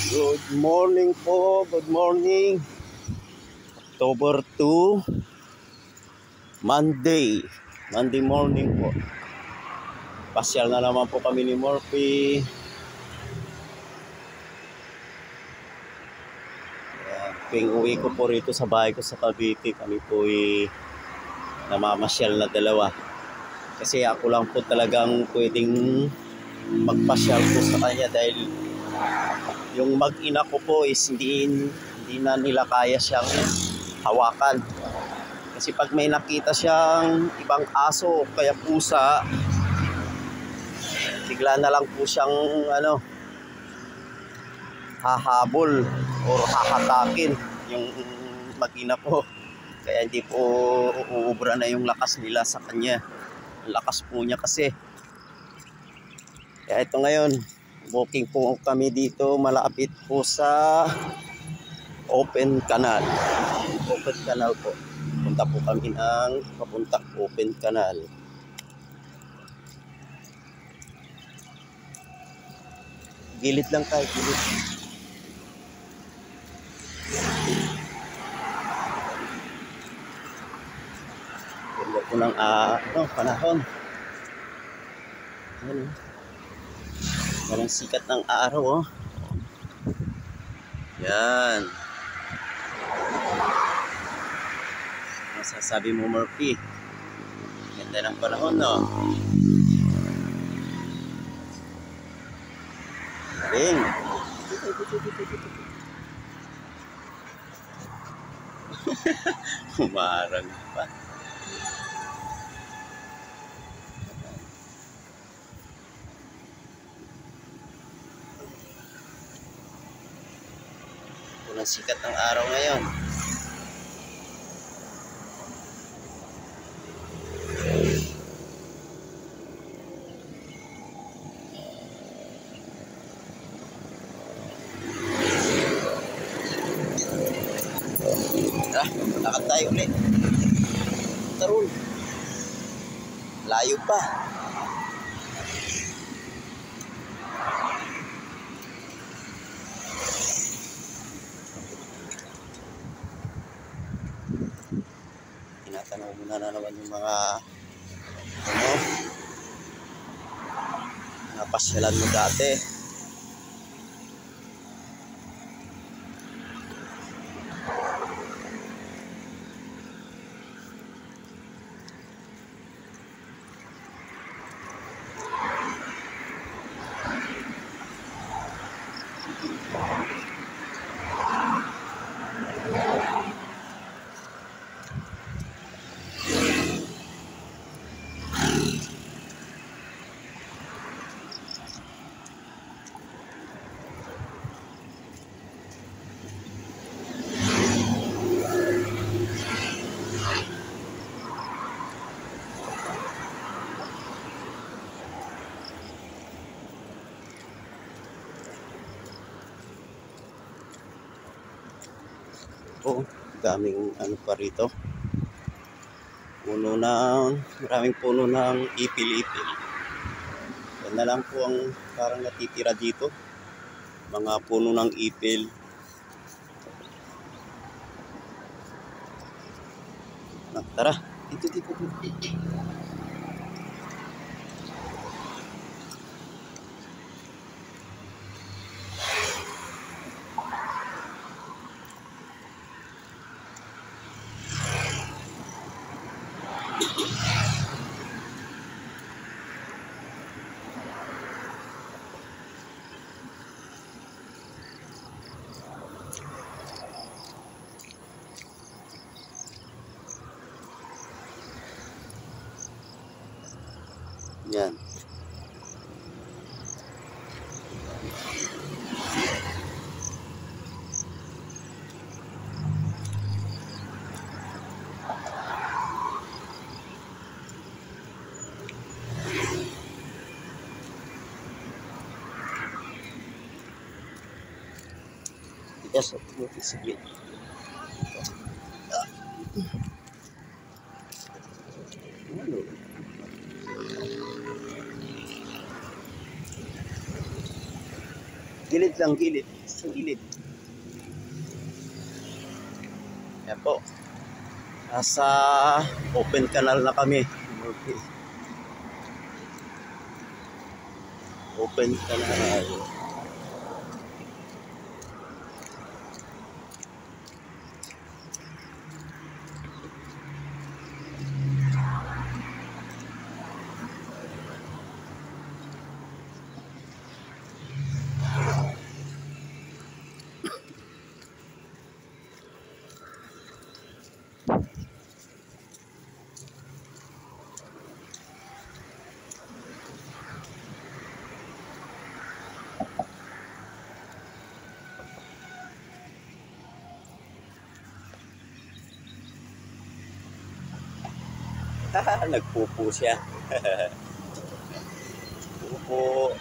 Good morning po, good morning. October 2, Monday morning po. Pasyal na naman po kami ni Murphy. Tuwing uwi ko po rito sa bahay ko sa Cavite, kami po namamasyal na dalawa. Kasi ako lang po talagang pwedeng magpasyal po sa kanya dahil yung mag-ina ko po is hindi na nila kaya siyang hawakan. Kasi pag may nakita siyang ibang aso o kaya pusa, bigla na lang po siyang hahabol o hahatakin yung mag-ina po. Kaya hindi po uubra na yung lakas nila sa kanya. Ang lakas po niya kasi. Kaya ito ngayon, walking po kami dito malapit po sa Open Canal. Open Canal po. Punta po kami ng papunta Open Canal. Gilid lang tayo, gilid. Ganda po ng panahon. Ayan. Walang sikat ng araw, oh. Yan. Masasabi mo, Murphy? Ganda ng panahon, no? Galing. Humarang pa. Walang sikat ng araw ngayon. Lakad tayo ulit. Tarun. Layo pa. Tinatanaw mo na naman yung mga pasyalan mo dati. Daming pa rito. Maraming puno ng ipil-ipil. Yan na lang po ang parang natitira dito. Mga puno ng ipil. Tara, dito. Yan. Yes, sige. Gilid lang, gilid. Sa gilid. Yan po. Nasa open canal na kami. Open canal. Nagpupo siya. Pupo.